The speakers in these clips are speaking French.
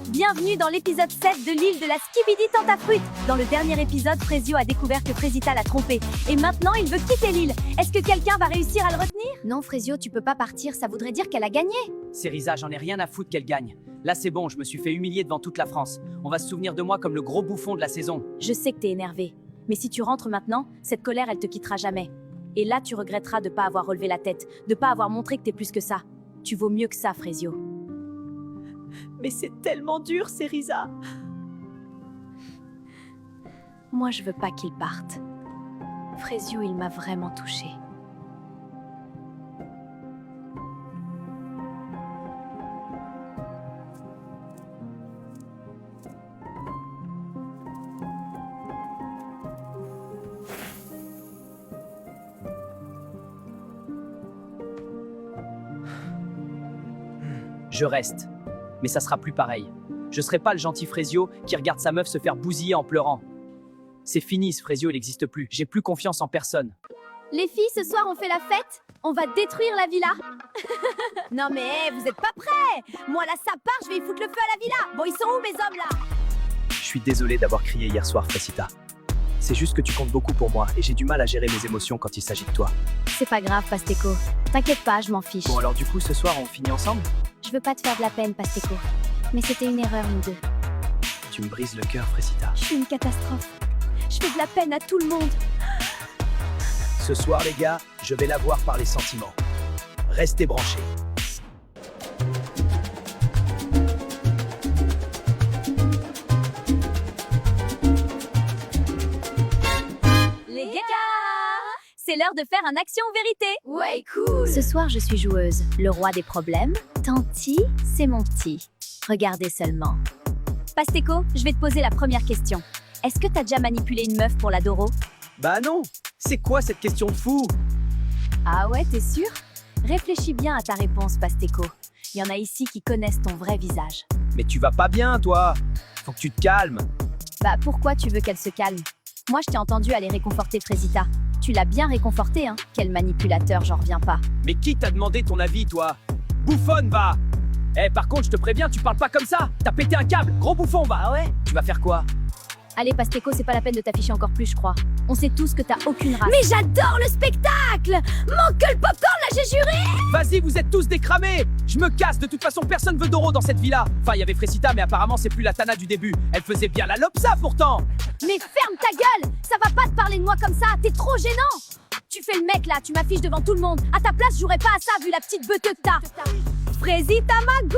Bienvenue dans l'épisode 7 de l'île de la Skibidi Tentafruit. Dans le dernier épisode, Frezio a découvert que Frezita l'a trompé. Et maintenant, il veut quitter l'île. Est-ce que quelqu'un va réussir à le retenir? Non, Frezio, tu peux pas partir, ça voudrait dire qu'elle a gagné. Cerisa, j'en ai rien à foutre qu'elle gagne. Là c'est bon, je me suis fait humilier devant toute la France. On va se souvenir de moi comme le gros bouffon de la saison. Je sais que t'es énervé. Mais si tu rentres maintenant, cette colère, elle te quittera jamais. Et là, tu regretteras de pas avoir relevé la tête, de pas avoir montré que t'es plus que ça. Tu vaux mieux que ça, Frezio. Mais c'est tellement dur, Cerisa. Moi, je veux pas qu'il parte. Frezio, il m'a vraiment touchée. Je reste. Mais ça sera plus pareil. Je serai pas le gentil Frezio qui regarde sa meuf se faire bousiller en pleurant. C'est fini, ce Frezio, il n'existe plus. J'ai plus confiance en personne. Les filles, ce soir, on fait la fête? On va détruire la villa? Non mais, vous êtes pas prêts? Moi là, ça part, je vais y foutre le feu à la villa. Bon, ils sont où mes hommes là? Je suis désolé d'avoir crié hier soir, Fresita. C'est juste que tu comptes beaucoup pour moi et j'ai du mal à gérer mes émotions quand il s'agit de toi. C'est pas grave, Pasteco. T'inquiète pas, je m'en fiche. Bon alors du coup, ce soir, on finit ensemble? Je veux pas te faire de la peine, Pasteco. Mais c'était une erreur, nous deux. Tu me brises le cœur, Fresita. Je suis une catastrophe. Je fais de la peine à tout le monde. Ce soir, les gars, je vais l'avoir par les sentiments. Restez branchés. Les gars, c'est l'heure de faire un action ou vérité. Ouais, cool. Ce soir, je suis joueuse. Le roi des problèmes. Tanti, c'est mon petit. Regardez seulement. Pasteco, je vais te poser la première question. Est-ce que t'as déjà manipulé une meuf pour l'adoro? Bah non. C'est quoi cette question de fou? Ah ouais, t'es sûr? Réfléchis bien à ta réponse, Pasteco. Il y en a ici qui connaissent ton vrai visage. Mais tu vas pas bien, toi. Faut que tu te calmes. Bah pourquoi tu veux qu'elle se calme? Moi, je t'ai entendu aller réconforter Frezita. Tu l'as bien réconforté, hein? Quel manipulateur, j'en reviens pas. Mais qui t'a demandé ton avis, toi? Bouffonne, va! Eh, par contre, je te préviens, tu parles pas comme ça! T'as pété un câble, gros bouffon, va! Ah ouais? Tu vas faire quoi? Allez, Pasteco, c'est pas la peine de t'afficher encore plus, je crois. On sait tous que t'as aucune race. Mais j'adore le spectacle! Manque que le popcorn, là, j'ai juré! Vas-y, vous êtes tous décramés! Je me casse, de toute façon, personne veut d'Oro dans cette villa! Enfin, il y avait Fresita, mais apparemment, c'est plus la Tana du début. Elle faisait bien la lopsa, pourtant! Mais ferme ta gueule! Ça va pas te parler de moi comme ça, t'es trop gênant! Tu fais le mec, là, tu m'affiches devant tout le monde. À ta place, je jouerais pas à ça, vu la petite beuteux que t'as. Frezita Mago!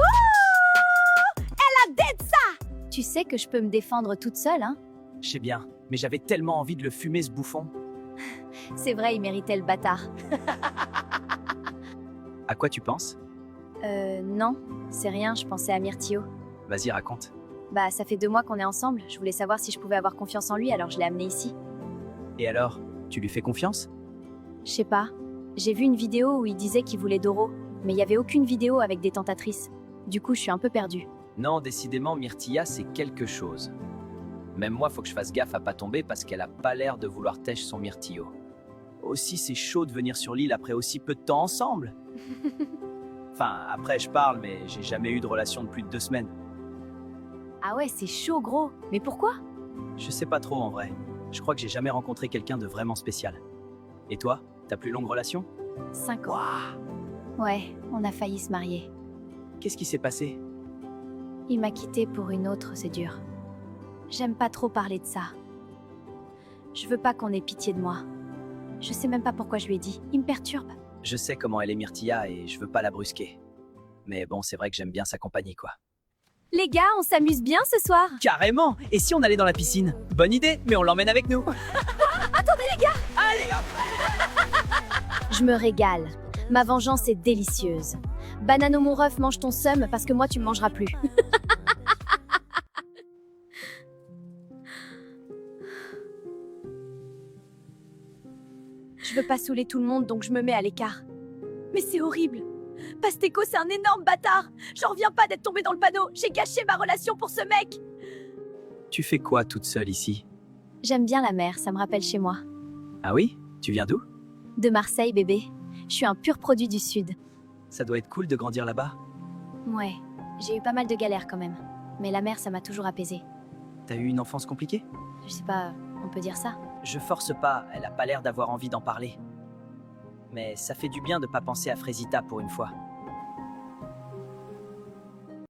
Elle a dead ça! Tu sais que je peux me défendre toute seule, hein? Je sais bien, mais j'avais tellement envie de le fumer, ce bouffon. C'est vrai, il méritait le bâtard. À quoi tu penses? Non, c'est rien, je pensais à Myrtio. Vas-y, raconte. Bah, ça fait 2 mois qu'on est ensemble, je voulais savoir si je pouvais avoir confiance en lui, alors je l'ai amené ici. Et alors, tu lui fais confiance? Je sais pas, j'ai vu une vidéo où il disait qu'il voulait Doro, mais il y avait aucune vidéo avec des tentatrices. Du coup, je suis un peu perdue. Non, décidément, Myrtilla, c'est quelque chose. Même moi, faut que je fasse gaffe à pas tomber parce qu'elle a pas l'air de vouloir tèche son myrtillo. Aussi, c'est chaud de venir sur l'île après aussi peu de temps ensemble. Enfin, après, je parle, mais j'ai jamais eu de relation de plus de 2 semaines. Ah ouais, c'est chaud, gros. Mais pourquoi? Je sais pas trop en vrai. Je crois que j'ai jamais rencontré quelqu'un de vraiment spécial. Et toi, ta plus longue relation? 5 ans. Ouais, on a failli se marier. Qu'est-ce qui s'est passé? Il m'a quittée pour une autre, c'est dur. J'aime pas trop parler de ça. Je veux pas qu'on ait pitié de moi. Je sais même pas pourquoi je lui ai dit. Il me perturbe. Je sais comment elle est Myrtilla et je veux pas la brusquer. Mais bon, c'est vrai que j'aime bien sa compagnie, quoi. Les gars, on s'amuse bien ce soir. Carrément! Et si on allait dans la piscine? Bonne idée, mais on l'emmène avec nous. Attendez les gars! Allez, hop! Je me régale. Ma vengeance est délicieuse. Banano mon ref, mange ton seum parce que moi tu me mangeras plus. Je veux pas saouler tout le monde donc je me mets à l'écart. Mais c'est horrible. Pasteco c'est un énorme bâtard. J'en reviens pas d'être tombée dans le panneau. J'ai gâché ma relation pour ce mec. Tu fais quoi toute seule ici? J'aime bien la mer, ça me rappelle chez moi. Ah oui? Tu viens d'où? De Marseille bébé. Je suis un pur produit du sud. Ça doit être cool de grandir là-bas. Ouais, j'ai eu pas mal de galères quand même. mais la mer, ça m'a toujours apaisée. T'as eu une enfance compliquée? Je sais pas, on peut dire ça. Je force pas, elle a pas l'air d'avoir envie d'en parler. Mais ça fait du bien de pas penser à Frésita pour une fois.